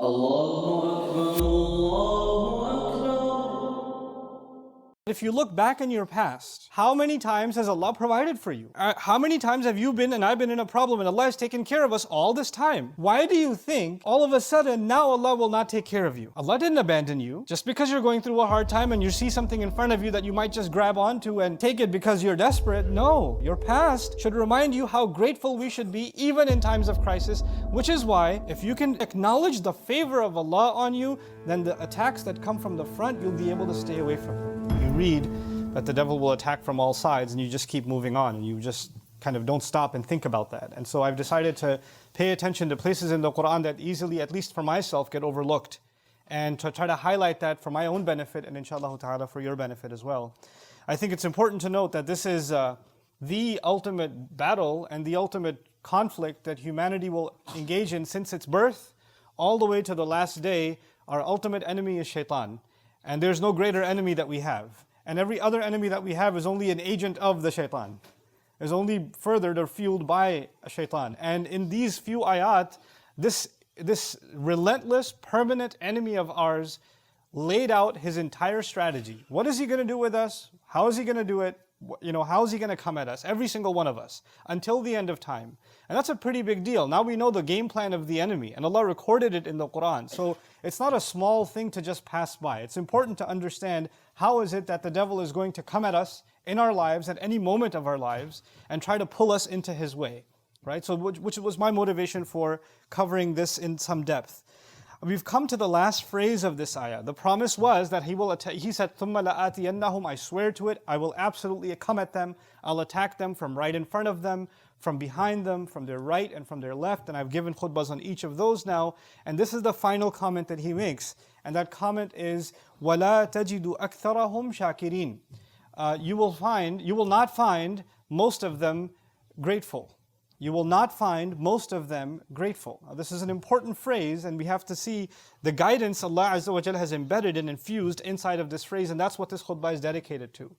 الله أكبر الله أكبر. If you look back in your past, how many times has Allah provided for you? How many times have you been and I've been in a problem and Allah has taken care of us all this time? Why do you think all of a sudden now Allah will not take care of you? Allah didn't abandon you. Just because you're going through a hard time and you see something in front of you that you might just grab onto and take it because you're desperate. No, your past should remind you how grateful we should be even in times of crisis, which is why if you can acknowledge the favor of Allah on you, then the attacks that come from the front, you'll be able to stay away from them. You read that the devil will attack from all sides and you just keep moving on and you just kind of don't stop and think about that. And so I've decided to pay attention to places in the Quran that easily, at least for myself, get overlooked, and to try to highlight that for my own benefit and inshallah ta'ala for your benefit as well. I think it's important to note that this is the ultimate battle and the ultimate conflict that humanity will engage in since its birth all the way to the last day. Our ultimate enemy is Shaytan. And there's no greater enemy that we have. And every other enemy that we have is only an agent of the Shaytan. Is only furthered or fueled by a Shaytan. And in these few ayat, this relentless, permanent enemy of ours laid out his entire strategy. What is he going to do with us? How is he going to do it? How is he going to come at us? Every single one of us, until the end of time. And that's a pretty big deal. Now we know the game plan of the enemy, and Allah recorded it in the Quran. So it's not a small thing to just pass by. It's important to understand how is it that the devil is going to come at us in our lives at any moment of our lives and try to pull us into his way, right? So which was my motivation for covering this in some depth. We've come to the last phrase of this ayah. The promise was that he will attack. He said, ثُمَّ لَآتِيَنَّهُمْ, I swear to it, I will absolutely come at them. I'll attack them from right in front of them, from behind them, from their right and from their left. And I've given khutbahs on each of those now. And this is the final comment that he makes. And that comment is, وَلَا تَجِدُ أَكْثَرَهُمْ شَاكِرِينَ. You will not find most of them grateful. You will not find most of them grateful. Now, this is an important phrase, and we have to see the guidance Allah Azza wa Jalla has embedded and infused inside of this phrase, and that's what this khutbah is dedicated to.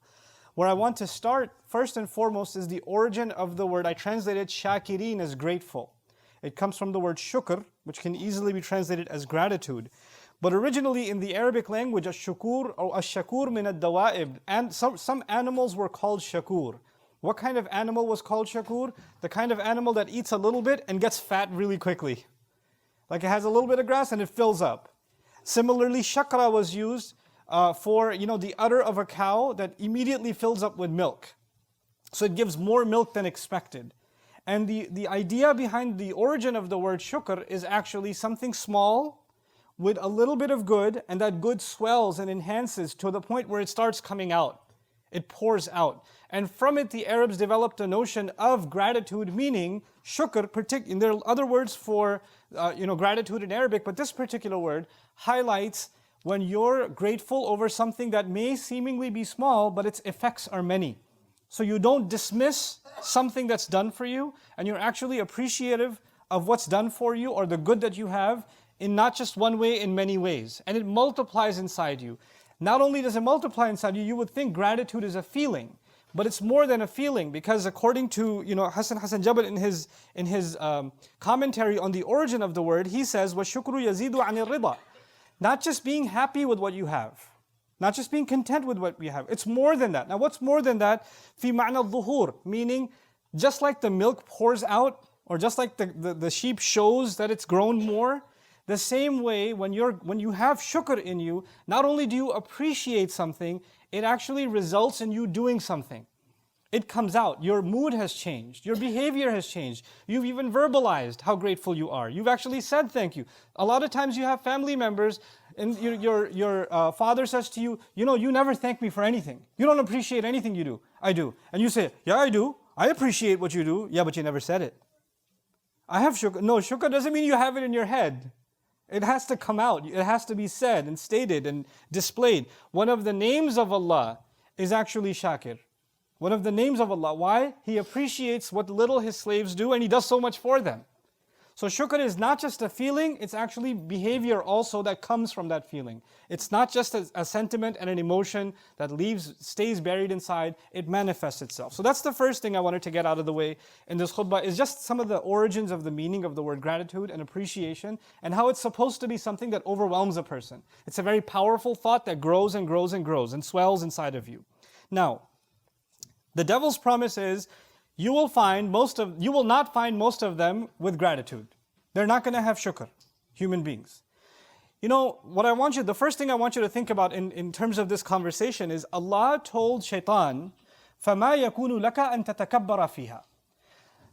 Where I want to start, first and foremost, is the origin of the word. I translated shakireen as grateful. It comes from the word shukr, which can easily be translated as gratitude. But originally in the Arabic language, ash-shukur or ash-shakur min ad-dawa'ib, and some animals were called shakur. What kind of animal was called shakur? The kind of animal that eats a little bit and gets fat really quickly. Like it has a little bit of grass and it fills up. Similarly, shakra was used for the udder of a cow that immediately fills up with milk. So it gives more milk than expected. And the idea behind the origin of the word shukr is actually something small with a little bit of good, and that good swells and enhances to the point where it starts coming out. It pours out. And from it, the Arabs developed a notion of gratitude, meaning shukr. And there are other words for gratitude in Arabic, but this particular word highlights when you're grateful over something that may seemingly be small, but its effects are many. So you don't dismiss something that's done for you, and you're actually appreciative of what's done for you or the good that you have in not just one way, in many ways. And it multiplies inside you. Not only does it multiply inside you, you would think gratitude is a feeling, but it's more than a feeling, because according to Hassan Jabal in his commentary on the origin of the word, he says, وَالشُّكْرُ يَزِيدُ عَنِ الرِّضَى. Not just being happy with what you have, not just being content with what you have. It's more than that. Now what's more than that? فِي مَعْنَى الظُّهُورِ, meaning just like the milk pours out, or just like the sheep shows that it's grown more, the same way, when you have shukr in you, not only do you appreciate something, it actually results in you doing something. It comes out. Your mood has changed. Your behavior has changed. You've even verbalized how grateful you are. You've actually said thank you. A lot of times you have family members, and your father says to you, you never thank me for anything. You don't appreciate anything you do. I do. And you say, yeah, I do. I appreciate what you do. Yeah, but you never said it. I have shukr. No, shukr doesn't mean you have it in your head. It has to come out. It has to be said and stated and displayed. One of the names of Allah is actually Shakir. One of the names of Allah. Why? He appreciates what little His slaves do, and He does so much for them. So shukr is not just a feeling, it's actually behavior also that comes from that feeling. It's not just a sentiment and an emotion that stays buried inside, it manifests itself. So that's the first thing I wanted to get out of the way in this khutbah, is just some of the origins of the meaning of the word gratitude and appreciation, and how it's supposed to be something that overwhelms a person. It's a very powerful thought that grows and grows and grows and swells inside of you. Now, the devil's promise is, you will not find most of them with gratitude. They're not going to have shukr, human beings. You know, the first thing I want you to think about in terms of this conversation is Allah told Shaytan, فَمَا يَكُونُ لَكَ أَن تَتَكَبَّرَ فِيهَا.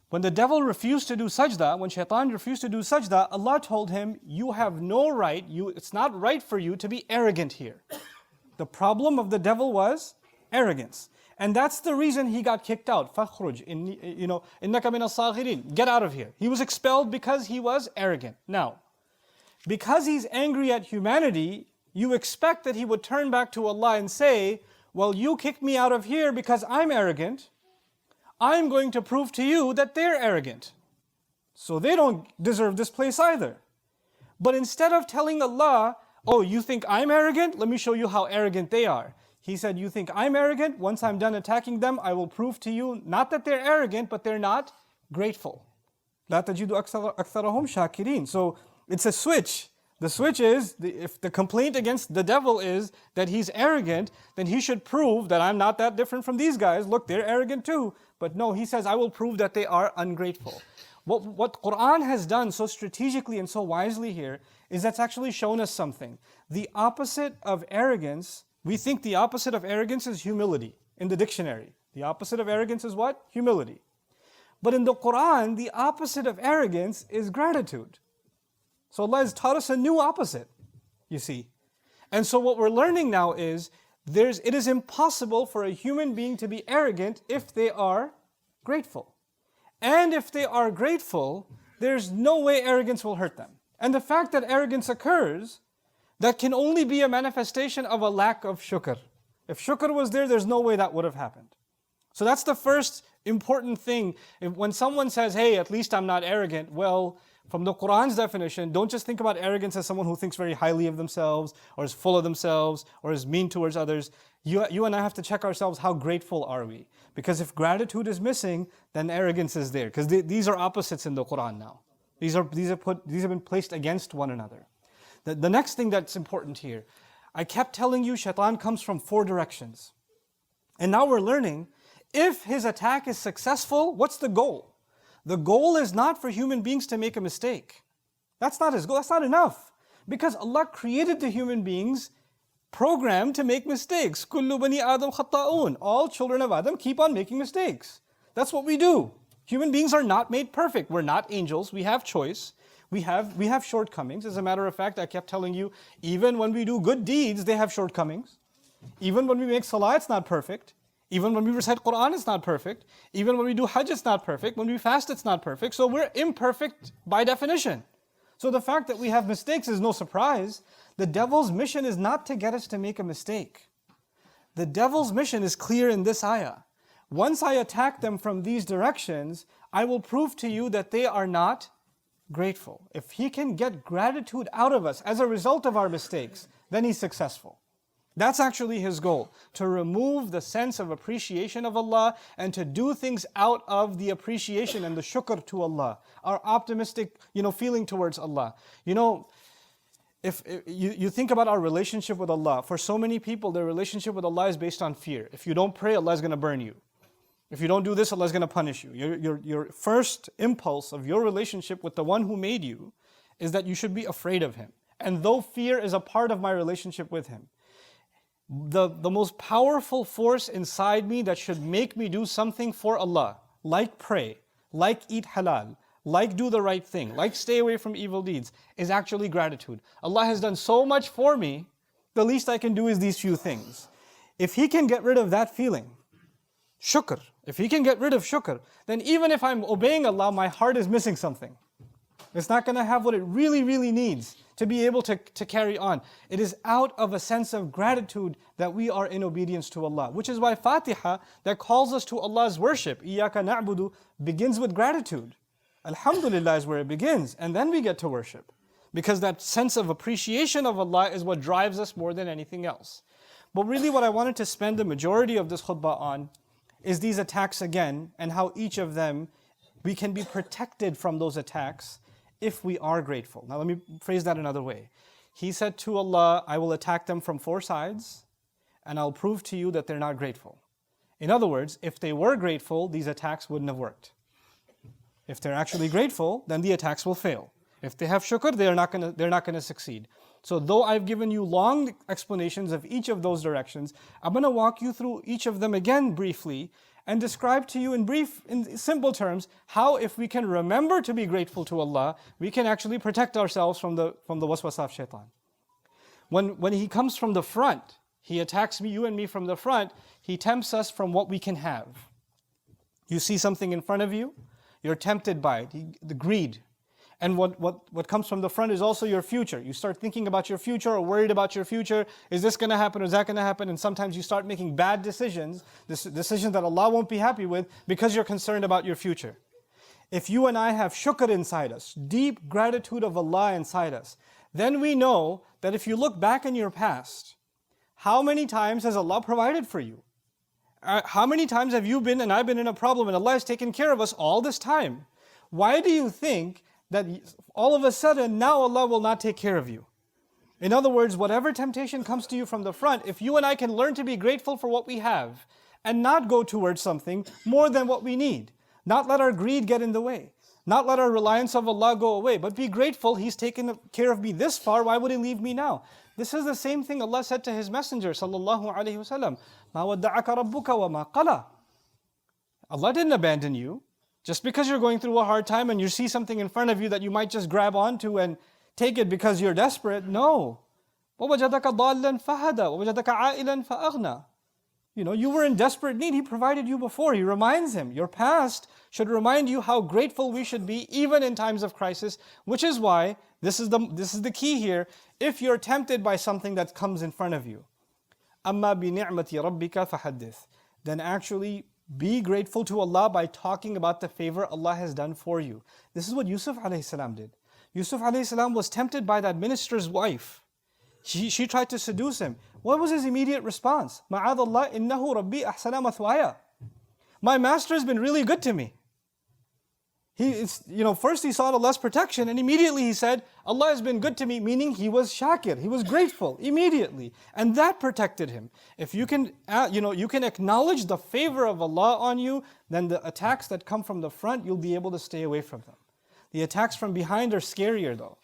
When the devil refused to do sajda, when Shaytan refused to do sajda, Allah told him, you have no right, it's not right for you to be arrogant here. The problem of the devil was arrogance. And that's the reason he got kicked out. فَخْرُجْ إِنَّكَ مِنَ الصَّاغِرِينَ. Get out of here. He was expelled because he was arrogant. Now, because he's angry at humanity, you expect that he would turn back to Allah and say, well, you kicked me out of here because I'm arrogant. I'm going to prove to you that they're arrogant. So they don't deserve this place either. But instead of telling Allah, oh, you think I'm arrogant? Let me show you how arrogant they are. He said, you think I'm arrogant? Once I'm done attacking them, I will prove to you, not that they're arrogant, but they're not grateful. لَا تَجِدُ أَكْثَرَهُمْ شَاكِرِينَ. So it's a switch. The switch is, if the complaint against the devil is that he's arrogant, then he should prove that I'm not that different from these guys. Look, they're arrogant too. But no, he says, I will prove that they are ungrateful. What Quran has done so strategically and so wisely here is that's actually shown us something. The opposite of arrogance, we think the opposite of arrogance is humility in the dictionary. The opposite of arrogance is what? Humility. But in the Quran, the opposite of arrogance is gratitude. So Allah has taught us a new opposite, you see. And so what we're learning now is, it is impossible for a human being to be arrogant if they are grateful. And if they are grateful, there's no way arrogance will hurt them. And the fact that arrogance occurs, that can only be a manifestation of a lack of shukr. If shukr was there, there's no way that would have happened. So that's the first important thing. When someone says, hey, at least I'm not arrogant, well, from the Quran's definition, don't just think about arrogance as someone who thinks very highly of themselves, or is full of themselves, or is mean towards others. You and I have to check ourselves, how grateful are we? Because if gratitude is missing, then arrogance is there. Because these are opposites in the Quran now. These have been placed against one another. The next thing that's important here, I kept telling you Shaitan comes from 4 directions. And now we're learning, if his attack is successful, what's the goal? The goal is not for human beings to make a mistake. That's not his goal, that's not enough. Because Allah created the human beings programmed to make mistakes. كُلُّ بَنِي آدَمْ خَطَّاءُونَ. All children of Adam keep on making mistakes. That's what we do. Human beings are not made perfect. We're not angels, we have choice. We have shortcomings. As a matter of fact, I kept telling you, even when we do good deeds, they have shortcomings. Even when we make salah, it's not perfect. Even when we recite Quran, it's not perfect. Even when we do Hajj, it's not perfect. When we fast, it's not perfect. So we're imperfect by definition. So the fact that we have mistakes is no surprise. The devil's mission is not to get us to make a mistake. The devil's mission is clear in this ayah. Once I attack them from these directions, I will prove to you that they are not grateful. If he can get gratitude out of us as a result of our mistakes, then he's successful. That's actually his goal, to remove the sense of appreciation of Allah and to do things out of the appreciation and the shukr to Allah, our optimistic, feeling towards Allah. If you think about our relationship with Allah, for so many people, their relationship with Allah is based on fear. If you don't pray, Allah is going to burn you. If you don't do this, Allah is going to punish you. Your first impulse of your relationship with the one who made you is that you should be afraid of Him. And though fear is a part of my relationship with Him, the most powerful force inside me that should make me do something for Allah, like pray, like eat halal, like do the right thing, like stay away from evil deeds, is actually gratitude. Allah has done so much for me, the least I can do is these few things. If He can get rid of that feeling, shukr, if He can get rid of shukr, then even if I'm obeying Allah, my heart is missing something. It's not going to have what it really, really needs to be able to carry on. It is out of a sense of gratitude that we are in obedience to Allah. Which is why Fatiha, that calls us to Allah's worship, إِيَّاكَ نَعْبُدُ, begins with gratitude. Alhamdulillah is where it begins, and then we get to worship. Because that sense of appreciation of Allah is what drives us more than anything else. But really what I wanted to spend the majority of this khutbah on is these attacks again, and how each of them, we can be protected from those attacks if we are grateful. Now let me phrase that another way. He said to Allah, I will attack them from 4 sides, and I'll prove to you that they're not grateful. In other words, if they were grateful, these attacks wouldn't have worked. If they're actually grateful, then the attacks will fail. If they have shukr, they're not going to succeed. So though I've given you long explanations of each of those directions, I'm going to walk you through each of them again briefly and describe to you in simple terms, how if we can remember to be grateful to Allah, we can actually protect ourselves from the waswasa of shaitan. When he comes from the front, he attacks you and me from the front, he tempts us from what we can have. You see something in front of you, you're tempted by it, the greed. And what comes from the front is also your future. You start thinking about your future or worried about your future. Is this going to happen or is that going to happen? And sometimes you start making bad decisions, decisions that Allah won't be happy with because you're concerned about your future. If you and I have shukr inside us, deep gratitude of Allah inside us, then we know that if you look back in your past, how many times has Allah provided for you? How many times have you been and I've been in a problem and Allah has taken care of us all this time? Why do you think that all of a sudden now Allah will not take care of you? In other words, whatever temptation comes to you from the front, if you and I can learn to be grateful for what we have and not go towards something more than what we need, not let our greed get in the way, not let our reliance of Allah go away, but be grateful, He's taken care of me this far, why would He leave me now? This is the same thing Allah said to His Messenger sallallahu alaihi wasallam, مَا وَدَّعَكَ رَبُّكَ وَمَا قَلَى. Allah didn't abandon you. Just because you're going through a hard time and you see something in front of you that you might just grab onto and take it because you're desperate, no. وَوَجَدَكَ ضَالًّا فَهَدَى وَوَجَدَكَ عَائِلًا فَأَغْنَى. You were in desperate need, He provided you before. He reminds him. Your past should remind you how grateful we should be even in times of crisis, which is why, this is the key here, if you're tempted by something that comes in front of you, أَمَّا بِنِعْمَةِ رَبِّكَ فَحَدِّثْ, then actually be grateful to Allah by talking about the favor Allah has done for you. This is what Yusuf alayhi salam did. Yusuf alayhi salam was tempted by that minister's wife. She tried to seduce him. What was his immediate response? مَعَاذَ اللَّهِ إِنَّهُ رَبِّي أَحْسَنَ مَثْوَايَ. My master has been really good to me. First he sought Allah's protection and immediately he said, Allah has been good to me, meaning he was shakir, he was grateful immediately. And that protected him. If you can acknowledge the favor of Allah on you, then the attacks that come from the front, you'll be able to stay away from them. The attacks from behind are scarier though.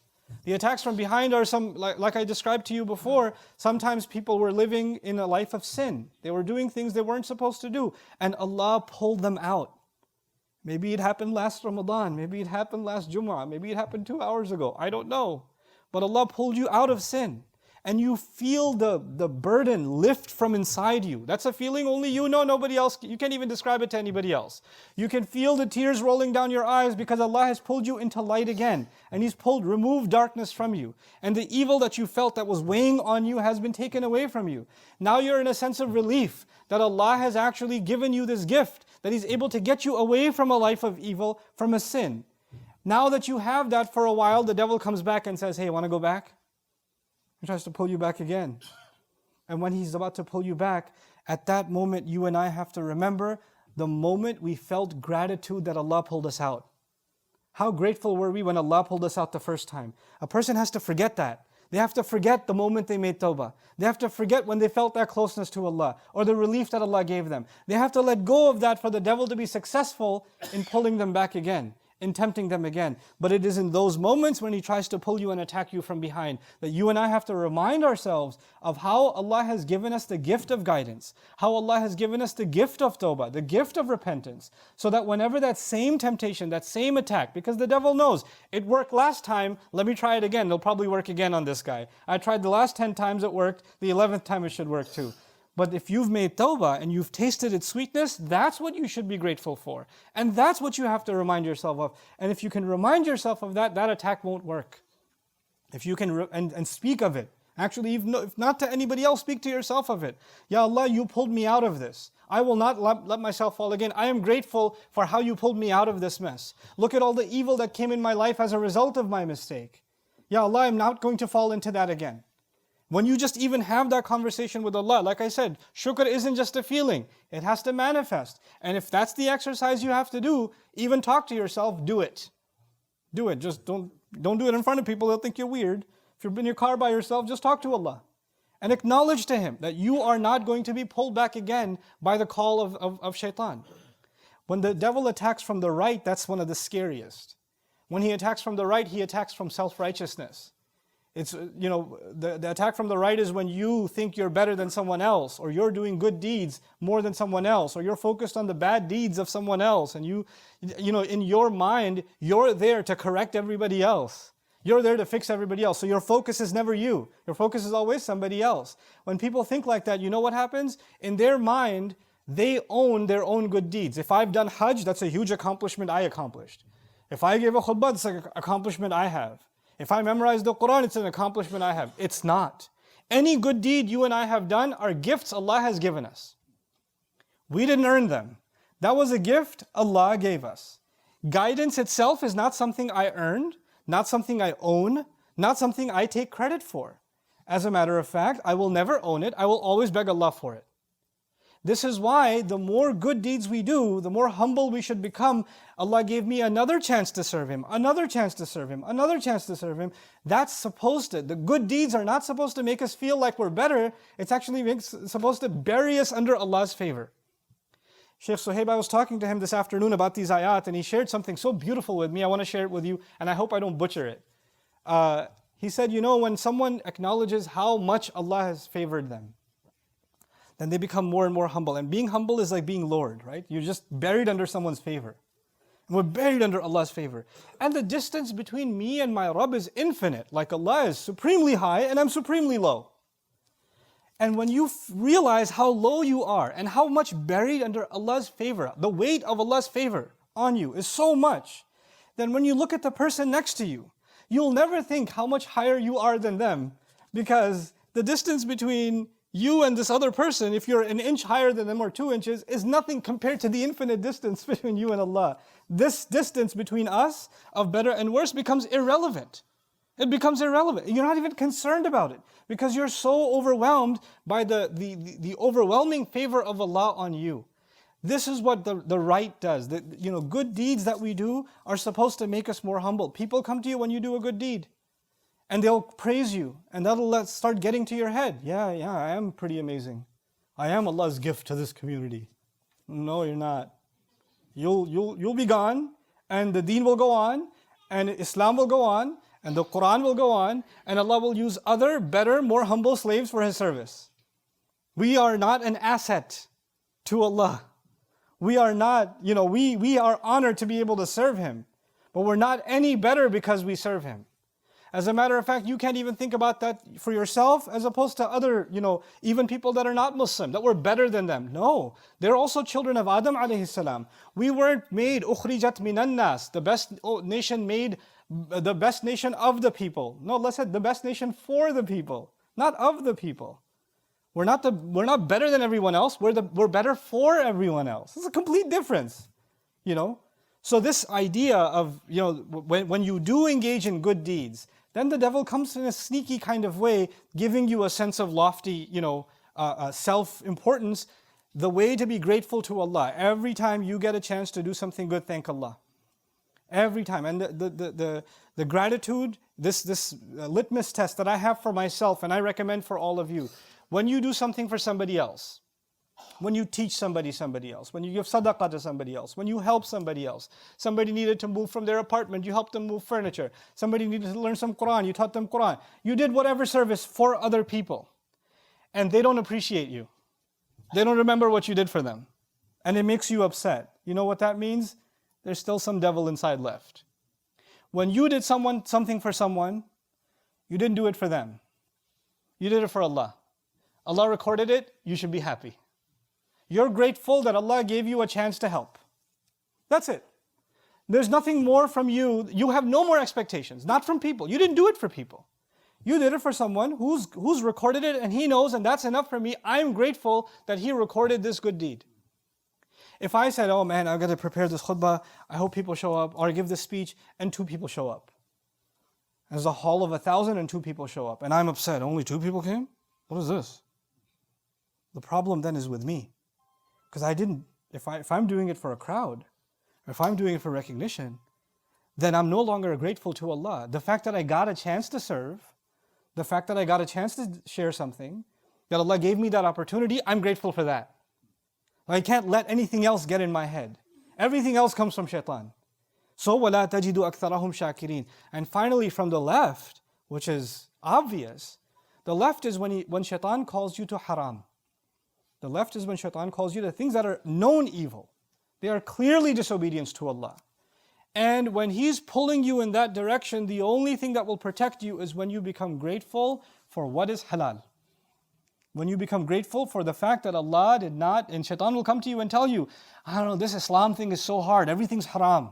The attacks from behind are like I described to you before, sometimes people were living in a life of sin. They were doing things they weren't supposed to do, and Allah pulled them out. Maybe it happened last Ramadan, maybe it happened last Jumu'ah, maybe it happened 2 hours ago, I don't know. But Allah pulled you out of sin. And you feel the burden lift from inside you. That's a feeling only you know, nobody else, you can't even describe it to anybody else. You can feel the tears rolling down your eyes because Allah has pulled you into light again. And He's removed darkness from you. And the evil that you felt that was weighing on you has been taken away from you. Now you're in a sense of relief that Allah has actually given you this gift, that He's able to get you away from a life of evil, from a sin. Now that you have that for a while, the devil comes back and says, hey, want to go back? He tries to pull you back again. And when he's about to pull you back, at that moment you and I have to remember the moment we felt gratitude that Allah pulled us out. How grateful were we when Allah pulled us out the first time? A person has to forget that. They have to forget the moment they made tawbah. They have to forget when they felt that closeness to Allah or the relief that Allah gave them. They have to let go of that for the devil to be successful in pulling them back again, in tempting them again. But it is in those moments when he tries to pull you and attack you from behind that you and I have to remind ourselves of how Allah has given us the gift of guidance, how Allah has given us the gift of tawbah, the gift of repentance, so that whenever that same temptation, that same attack, because the devil knows, it worked last time, let me try it again, it'll probably work again on this guy. I tried the last 10 times it worked, the 11th time it should work too. But if you've made tawbah and you've tasted its sweetness, that's what you should be grateful for. And that's what you have to remind yourself of. And if you can remind yourself of that, that attack won't work. If you can and speak of it Actually, if not to anybody else, speak to yourself of it. Ya Allah, you pulled me out of this. I will not let myself fall again. I am grateful for how you pulled me out of this mess. Look at all the evil that came in my life as a result of my mistake. Ya Allah, I'm not going to fall into that again. When you just even have that conversation with Allah, like I said, shukr isn't just a feeling. It has to manifest. And if that's the exercise you have to do, even talk to yourself, do it. Do it. Just don't do it in front of people. They'll think you're weird. If you're in your car by yourself, just talk to Allah. And acknowledge to Him that you are not going to be pulled back again by the call of Shaytan. When the devil attacks from the right, that's one of the scariest. When he attacks from the right, he attacks from self-righteousness. It's, the attack from the right is when you think you're better than someone else, or you're doing good deeds more than someone else, or you're focused on the bad deeds of someone else, and in your mind, you're there to correct everybody else. You're there to fix everybody else. So your focus is never you. Your focus is always somebody else. When people think like that, you know what happens? In their mind, they own their own good deeds. If I've done Hajj, that's a huge accomplishment I accomplished. If I gave a khutbah, it's an accomplishment I have. If I memorized the Quran, it's an accomplishment I have. It's not. Any good deed you and I have done are gifts Allah has given us. We didn't earn them. That was a gift Allah gave us. Guidance itself is not something I earned, not something I own, not something I take credit for. As a matter of fact, I will never own it. I will always beg Allah for it. This is why the more good deeds we do, the more humble we should become. Allah gave me another chance to serve Him, another chance to serve Him, another chance to serve Him. That's supposed to, the good deeds are not supposed to make us feel like we're better. It's actually supposed to bury us under Allah's favor. Sheikh Suhaib, I was talking to him this afternoon about these ayat, and he shared something so beautiful with me. I want to share it with you, and I hope I don't butcher it. He said, when someone acknowledges how much Allah has favored them, then they become more and more humble. And being humble is like being Lord, right? You're just buried under someone's favor. And we're buried under Allah's favor. And the distance between me and my Rabb is infinite. Like Allah is supremely high and I'm supremely low. And when you realize how low you are and how much buried under Allah's favor, the weight of Allah's favor on you is so much, then when you look at the person next to you, you'll never think how much higher you are than them, because the distance between you and this other person, if you're an inch higher than them or 2 inches, is nothing compared to the infinite distance between you and Allah. This distance between us of better and worse becomes irrelevant. It becomes irrelevant. You're not even concerned about it because you're so overwhelmed by the overwhelming favor of Allah on you. This is what the right does. Good deeds that we do are supposed to make us more humble. People come to you when you do a good deed, and they'll praise you, and that'll start getting to your head. Yeah, I am pretty amazing. I am Allah's gift to this community. No, you're not. You'll be gone, and the deen will go on, and Islam will go on, and the Quran will go on, and Allah will use other, better, more humble slaves for His service. We are not an asset to Allah. We are not, we are honored to be able to serve Him, but we're not any better because we serve Him. As a matter of fact, you can't even think about that for yourself as opposed to other, even people that are not Muslim, that we're better than them. No, they're also children of Adam alayhi salam. We weren't made ukhrijat minan nas, the best nation made, the best nation of the people. No, Allah said the best nation for the people, not of the people. We're not better than everyone else. We're better for everyone else. It's a complete difference, So this idea of when you do engage in good deeds, then the devil comes in a sneaky kind of way, giving you a sense of lofty, self-importance. The way to be grateful to Allah. Every time you get a chance to do something good, thank Allah. Every time. And the gratitude, this litmus test that I have for myself and I recommend for all of you. When you do something for somebody else, when you teach somebody else, when you give sadaqah to somebody else, when you help somebody else, somebody needed to move from their apartment, you helped them move furniture. Somebody needed to learn some Quran, you taught them Quran. You did whatever service for other people. And they don't appreciate you. They don't remember what you did for them. And it makes you upset. You know what that means? There's still some devil inside left. When you did something for someone, you didn't do it for them. You did it for Allah. Allah recorded it, you should be happy. You're grateful that Allah gave you a chance to help. That's it. There's nothing more from you. You have no more expectations, not from people. You didn't do it for people. You did it for someone who's recorded it and he knows, and that's enough for me. I'm grateful that he recorded this good deed. If I said, oh man, I've got to prepare this khutbah, I hope people show up, or I give this speech, and 2 people show up. There's a hall of 1,000 and 2 people show up, and I'm upset, only 2 people came? What is this? The problem then is with me. Because if I'm doing it for a crowd, or if I'm doing it for recognition, then I'm no longer grateful to Allah. The fact that I got a chance to serve, the fact that I got a chance to share something, that Allah gave me that opportunity, I'm grateful for that. I can't let anything else get in my head. Everything else comes from Shaytan. So وَلَا تَجِدُ أَكْثَرَهُمْ شَاكِرِينَ. And finally from the left, which is obvious, the left is when Shaytan calls you to haram. The left is when Shaytan calls you to things that are known evil. They are clearly disobedience to Allah. And when he's pulling you in that direction, the only thing that will protect you is when you become grateful for what is halal. When you become grateful for the fact that Allah did not, and Shaitan will come to you and tell you, I don't know, this Islam thing is so hard, everything's haram.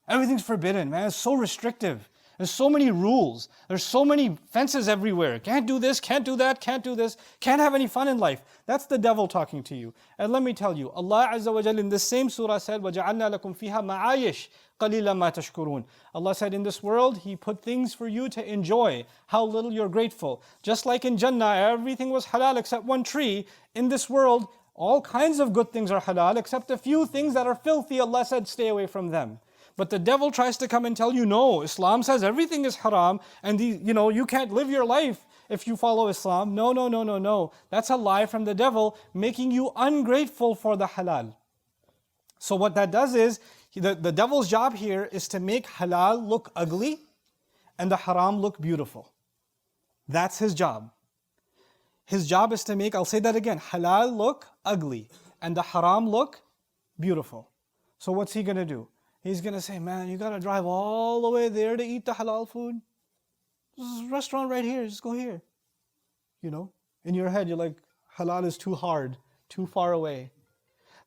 Everything's forbidden, man, it's so restrictive. There's so many rules. There's so many fences everywhere. Can't do this, can't do that, can't do this. Can't have any fun in life. That's the devil talking to you. And let me tell you, Allah Azza wa Jal in this same surah said, وَجَعَلْنَا لَكُمْ فِيهَا مَعَايِشْ قَلِيلًا مَا تَشْكُرُونَ. Allah said, in this world, He put things for you to enjoy. How little you're grateful. Just like in Jannah, everything was halal except one tree. In this world, all kinds of good things are halal except a few things that are filthy. Allah said, stay away from them. But the devil tries to come and tell you, no, Islam says everything is haram and you can't live your life if you follow Islam. No. That's a lie from the devil, making you ungrateful for the halal. So what that does is, the devil's job here is to make halal look ugly and the haram look beautiful. That's his job. His job is to make, I'll say that again, halal look ugly and the haram look beautiful. So what's he going to do? He's going to say, man, you got to drive all the way there to eat the halal food? There's a restaurant right here, just go here. In your head, you're like, halal is too hard, too far away.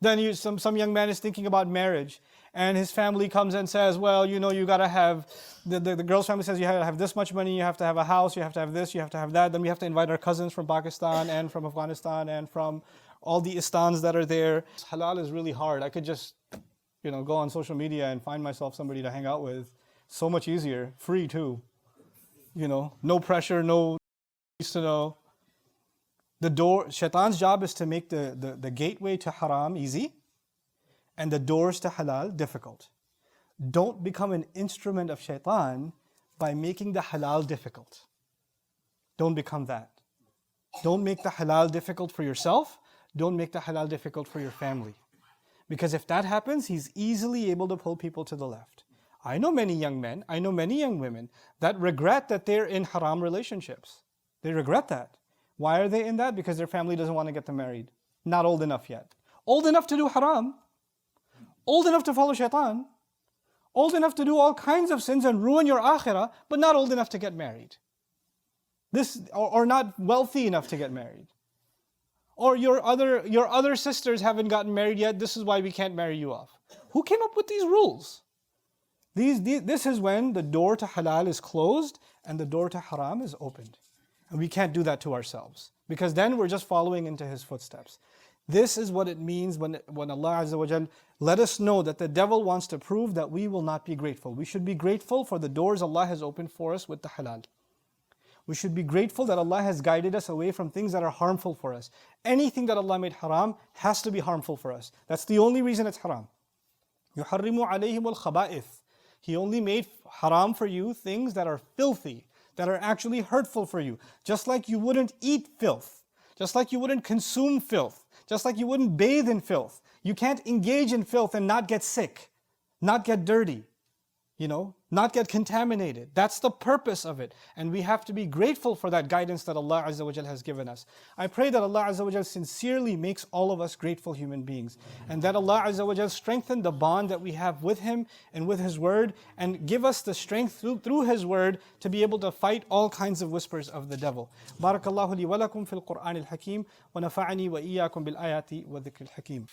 Then some young man is thinking about marriage, and his family comes and says, well, you got to have, the girl's family says you have to have this much money, you have to have a house, you have to have this, you have to have that. Then we have to invite our cousins from Pakistan and from Afghanistan and from all the istans that are there. Halal is really hard. I could just go on social media and find myself somebody to hang out with. So much easier, free too. No pressure, no needs to know. Shaitan's job is to make the gateway to haram easy and the doors to halal difficult. Don't become an instrument of Shaitan by making the halal difficult. Don't become that. Don't make the halal difficult for yourself. Don't make the halal difficult for your family. Because if that happens, he's easily able to pull people to the left. I know many young men, I know many young women that regret that they're in haram relationships. They regret that. Why are they in that? Because their family doesn't want to get them married. Not old enough yet. Old enough to do haram. Old enough to follow Shaitan. Old enough to do all kinds of sins and ruin your akhirah, but not old enough to get married. Or not wealthy enough to get married. Or your other sisters haven't gotten married yet, this is why we can't marry you off. Who came up with these rules? This is when the door to halal is closed and the door to haram is opened. And we can't do that to ourselves, because then we're just following into his footsteps. This is what it means when Allah Azza wa Jal let us know that the devil wants to prove that we will not be grateful. We should be grateful for the doors Allah has opened for us with the halal. We should be grateful that Allah has guided us away from things that are harmful for us. Anything that Allah made haram has to be harmful for us. That's the only reason it's haram. يُحَرِّمُ عَلَيْهِمُ الْخَبَائِثِ. He only made haram for you things that are filthy, that are actually hurtful for you. Just like you wouldn't eat filth. Just like you wouldn't consume filth. Just like you wouldn't bathe in filth. You can't engage in filth and not get sick, not get dirty. Not get contaminated. That's the purpose of it. And we have to be grateful for that guidance that Allah Azza wa Jal has given us. I pray that Allah Azza wa Jal sincerely makes all of us grateful human beings. And that Allah Azza wa Jal strengthen the bond that we have with Him and with His Word, and give us the strength through His Word to be able to fight all kinds of whispers of the devil. Barakallahu li wa lakum fil Qur'an al-Hakim wa nafa'ani wa iyyakum bil ayati wa dhikr al-Hakim.